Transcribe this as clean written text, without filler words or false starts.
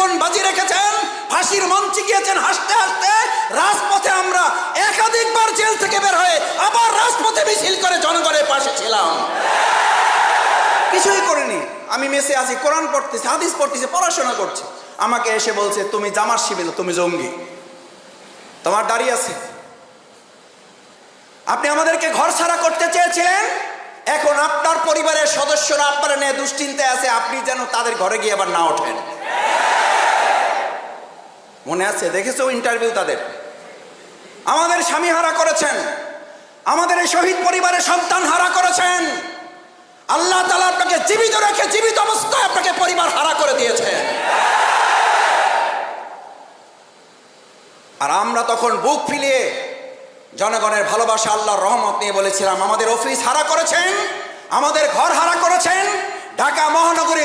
জীবন বাজি রেখেছেন, ফাঁসির মঞ্চে গিয়েছেন হাসতে হাসতে। রাজপথে আমরা একাধিকবার জেল থেকে বের হয়ে আবার রাজপথে মিছিল করে জনগণের পাশে ছিলাম। কিছুই করিনি। আমি মেসে আছি, কোরআন পড়তেছি, হাদিস পড়তেছি, পড়াশোনা করছি। আমাকে এসে বলছে, তুমি জামাত শিবির, তুমি জঙ্গি, তোমার দাঁড়িয়ে আছে। আপনি আমাদেরকে ঘর ছাড়া করতে চেয়েছিলেন, এখন আপনার পরিবারের সদস্যরা আপনার নিয়ে দুশ্চিন্তায় আছে, আপনি যেন তাদের ঘরে গিয়ে আবার না ওঠেন। মনে আছে, দেখেছো ইন্টারভিউ তাদের। আমাদের স্বামী হারা করেছেন, আমাদের এই শহীদ পরিবারের সন্তান হারা করেছেন। আল্লাহ তাআলা আপনাকে জীবিত রেখে জীবিত অবস্থায় আপনাকে পরিবার হারা করে দিয়েছেন। আর আমরা তখন বুক ফিলিয়ে জনগণের ভালোবাসা, আল্লাহর রহমত নিয়ে বলেছিলাম, আমাদের অফিস হারা করেছেন, আমাদের ঘর হারা করেছেন, ঢাকা মহানগরী